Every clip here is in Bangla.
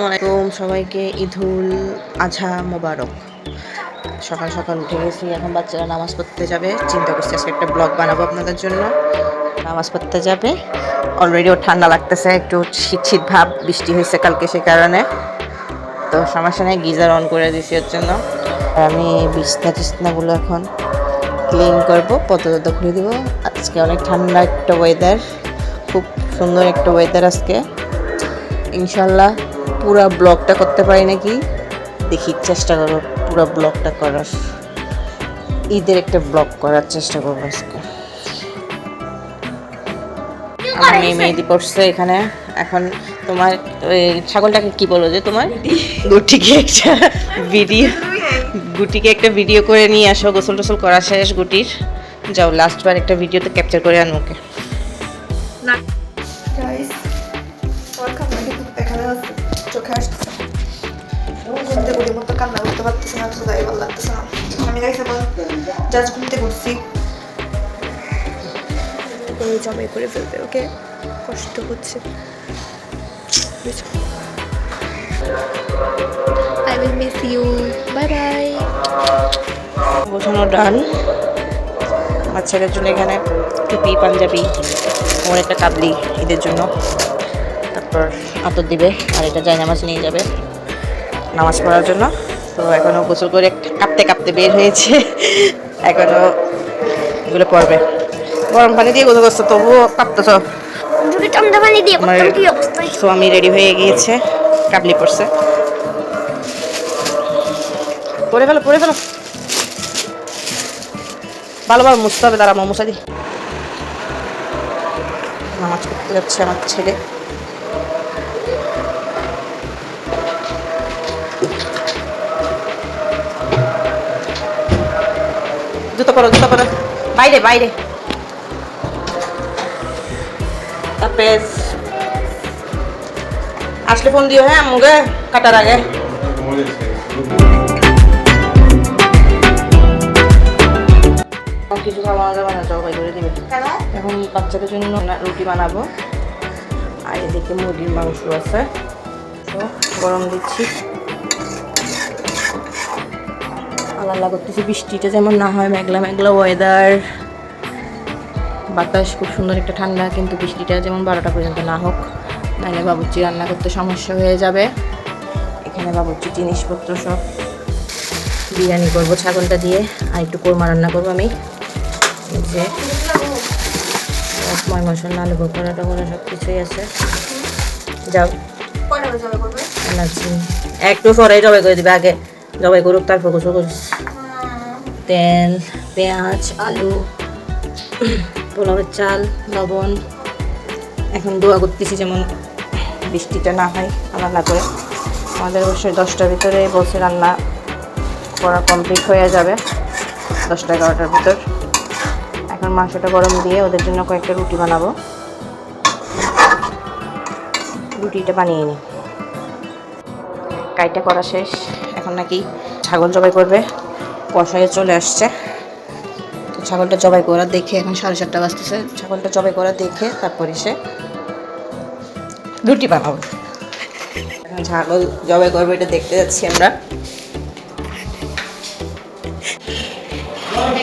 আসসালামাইকুম সবাইকে ঈদুল আজহা মোবারক। সকাল সকাল উঠে গেছি, এখন বাচ্চারা নামাজ পড়তে যাবে। চিন্তা করছি আজকে একটা ব্লগ বানাবো আপনাদের জন্য। নামাজ পড়তে যাবে, অলরেডি ঠান্ডা লাগতেছে, একটু শীত শীত ভাব, বৃষ্টি হয়েছে কালকে, সে কারণে তো সমস্যা নেই, গিজার অন করে দিছি ওর জন্য। আমি বিছনাগুলো এখন ক্লিন করবো, পদ্মা খুলে দিব। আজকে অনেক ঠান্ডা একটা ওয়েদার, খুব সুন্দর একটা ওয়েদার আজকে। ইনশাল্লাহ পুরো ব্লগটা করতে পারি নাকি দেখি, চেষ্টা করবো পুরো ব্লগটা করার, ঈদের একটা ব্লগ করার চেষ্টা করবো আজকে। আমি মেহেদি পড়ছে এখানে। এখন তোমার ওই ছাগলটাকে কি বলো যে তোমার গুটিকে একটা ভিডিও করে নিয়ে আসো। গোসল টোসল করা শেষ গুটির, যাও লাস্টবার একটা ভিডিওতে ক্যাপচার করে আন মুখে। চোখে আসছে, ঘুমতে ঘুরে মতো কান্না করতে পারতেছে না, তাই ভালো লাগতেছে না। আমি দেখছি জাস্ট ঘুমতে ঘুরছি, জমাই করে ফেলবে, ওকে কষ্ট হচ্ছে। I will miss you. Bye bye. গোছানো ডান। বাচ্চাদের জন্য এখানে টুপি, পাঞ্জাবি, ওর একটা কাবলি ঈদের জন্য, তারপর আতর দিবে, আর এটা যায় নামাজ নিয়ে যাবে নামাজ পড়ার জন্য। তো এখনও গোসল করে কাঁপতে কাঁপতে বের হয়েছে, এখনও এগুলো পড়বে। গরম পানি দিয়ে গোসল করছে, তবুও কাঁপতেছ। স্বামী রেডি হয়ে গিয়েছে, কাবলি পড়ছে। পড়ে ফেলো ভালোভাবে মুছতে হবে, তারা মুছা দি। নামাজ পড়তে যাচ্ছে আমার ছেলে। জুতো পরো বাইরে তারপর আসলে ফোন দিও, হ্যাঁ মুগে কাটার আগে। কিছু খাওয়া যাবে না, জবাই করে দিবে। এখন বাচ্চাদের জন্য রুটি বানাবো, আর এদিকে মুরগির মাংস আছে, তো গরম দিচ্ছি। আল্লাহ করতেছি বৃষ্টিটা যেমন না হয়, মেঘলা মেঘলা ওয়েদার, বাতাস খুব সুন্দর একটা ঠান্ডা, কিন্তু বৃষ্টিটা যেমন 12টা পর্যন্ত না হোক, নাহলে বাবুর্চি রান্না করতে সমস্যা হয়ে যাবে। এখানে বাবুর্চি জিনিসপত্র সব, বিরিয়ানি করবো ছাগলটা দিয়ে, আর একটু কোরমা রান্না করবো আমি। যে ময় মশলা, আলু বোকরা টোকরা সব কিছুই আছে। যাও একটু পরে জবাই করে দিবে, আগে জবাই করুক তারপর গোসল করিস। তেল, পেঁয়াজ, আলু, পোলাওয়ের চাল, লবণ। এখন দোয়া করতেছি যেমন বৃষ্টিটা না হয়, রান্না করে। আমাদের অবশ্যই 10টার ভিতরে বসে রান্না করা কমপ্লিট হয়ে যাবে, 10টা-11টার ভিতর। এখন মাংসটা গরম দিয়ে ওদের জন্য কয়েকটা রুটি বানাবো। রুটিটা বানিয়ে নিই। কাইটা করা শেষ, এখন নাকি ছাগল জবাই করবে, কষাইয়ে চলে আসছে। তো ছাগলটা জবাই করা দেখে, এখন 7:30 বাজতেছে, ছাগলটা জবাই করা দেখে তারপরে সে রুটি বানাবো। এখন ছাগল জবাই করবে, এটা দেখতে যাচ্ছি আমরা।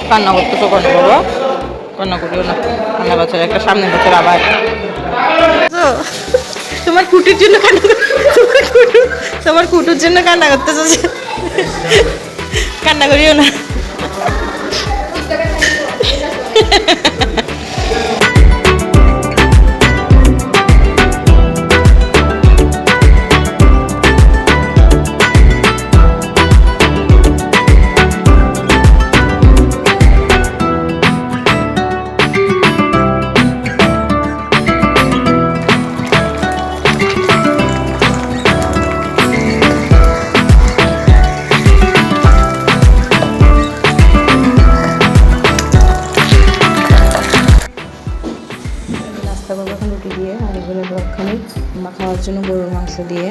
কান্না করতে তো কষ্ট করবো, কান্না করিও না, কান্না বছর একটা সামনে বছর আবার। তোমার কুটির জন্য কান্না, তোমার কুটুর জন্য কান্না করতেছ, কান্না করিও না। এখন রুটি দিয়ে, আর এগুলো ব্লকখানি খাওয়ার জন্য গরুর মাংস দিয়ে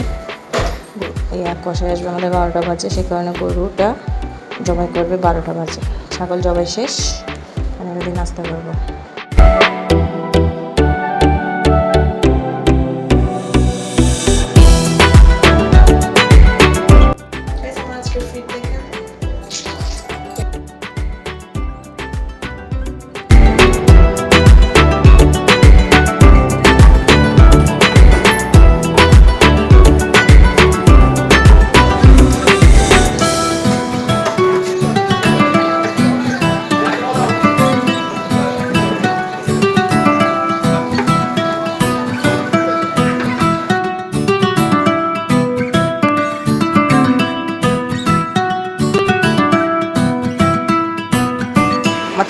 কষায় আসবে। আমাদের 12টা বাজে, সে কারণে গরুটা জবাই করবে 12টা বাজে। ছাগল জবাই শেষ, আমি যদি নাস্তা করবো।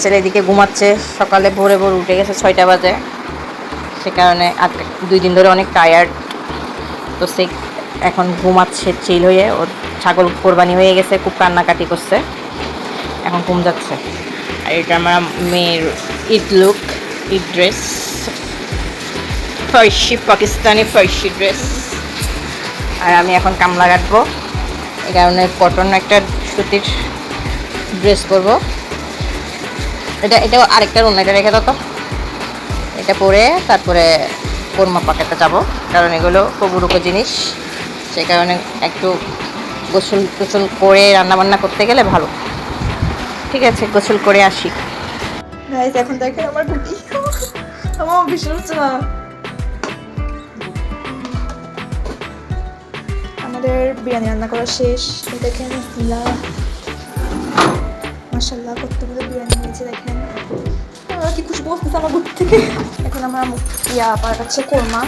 বাচ্চারা এদিকে ঘুমাচ্ছে, সকালে ভোরে ভোর উঠে গেছে 6টা বাজে, সে কারণে 2 দিন ধরে অনেক টায়ার্ড। তো সে এখন ঘুমাচ্ছে চিল হয়ে, ওর ছাগল কোরবানি হয়ে গেছে, খুব কান্নাকাটি করছে, এখন ঘুম যাচ্ছে। আর এটা আমার মেয়ের ঈদ লুক, ঈদ ড্রেস, ফার্সি পাকিস্তানি ফার্সি ড্রেস। আর আমি এখন কামলা কাটবো, এই কারণে কটন একটা সুতির ড্রেস করব। এটা আরেকটা অন্য এটা রেখে দাও তো, এটা পরে তারপরে কোরমা পাকাতে যাব, কারণ এগুলো কবুরুকো জিনিস, সেই কারণে একটু গোসল টোসল করে রান্নাবান্না করতে গেলে ভালো। ঠিক আছে, গোসল করে আসি। গাইস এখন দেখেন আমার গুটি, আমার ভীষণ হচ্ছে না। আমাদের বিরিয়ানি রান্না করা শেষ, দেখেন মাশাআল্লাহ কতগুলো বিরিয়ানি হয়েছে দেখেন, কি খুশবু আসতেছে আমার গুটি থেকে। এখন আমার পাঠাচ্ছে কোরমা।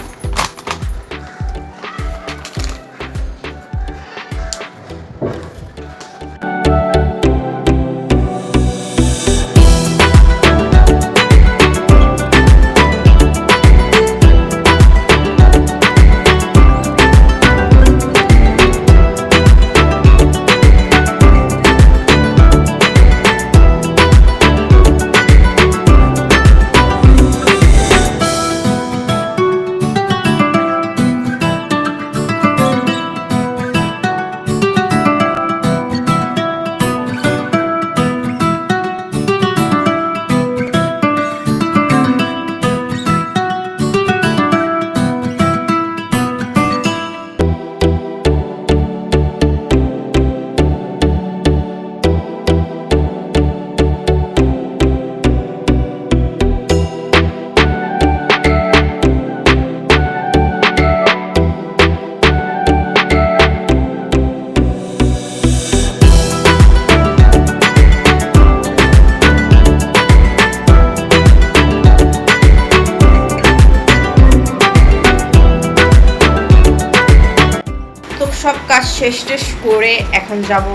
সব কাজ শেষ টেস করে এখন যাব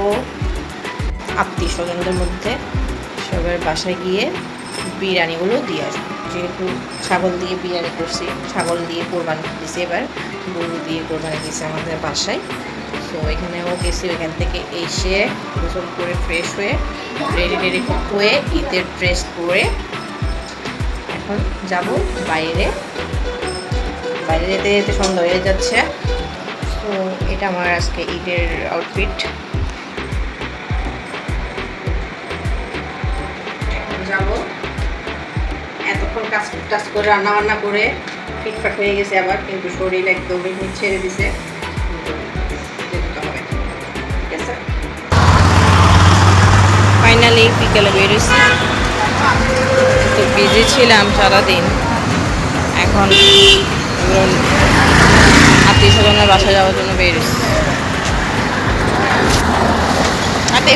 আত্মীয় স্বজনদের মধ্যে সবার বাসায় গিয়ে বিরিয়ানিগুলো দিয়ে আসবো। যেহেতু ছাগল দিয়ে বিরিয়ানি করছি, ছাগল দিয়ে কোরবানি দিয়েছি, এবার গরু দিয়ে কোরবানি দিয়েছি আমাদের বাসায়। তো এখানেও গেছি, ওইখান থেকে এসে গোসল করে ফ্রেশ হয়ে রেডি হয়ে ঈদের ড্রেস পরে এখন যাব বাইরে যেতে যেতে সন্ধ্যা হয়ে যাচ্ছে। তো এটা আমার আজকে ঈদের আউটফিট। যাব এতক্ষণ কাজ করে রান্না করে ফিটফাট হয়ে গেছে আবার, কিন্তু শরীর একদমই ছেড়ে দিছে, যেতে হবে। ঠিক আছে, ফাইনালি বিকেলে বেরোছি। তো বিজি ছিলাম সারাদিন, এখন আত্মীয় স্বজনের বাসায় যাওয়ার জন্য বেরিয়েছি। হাতে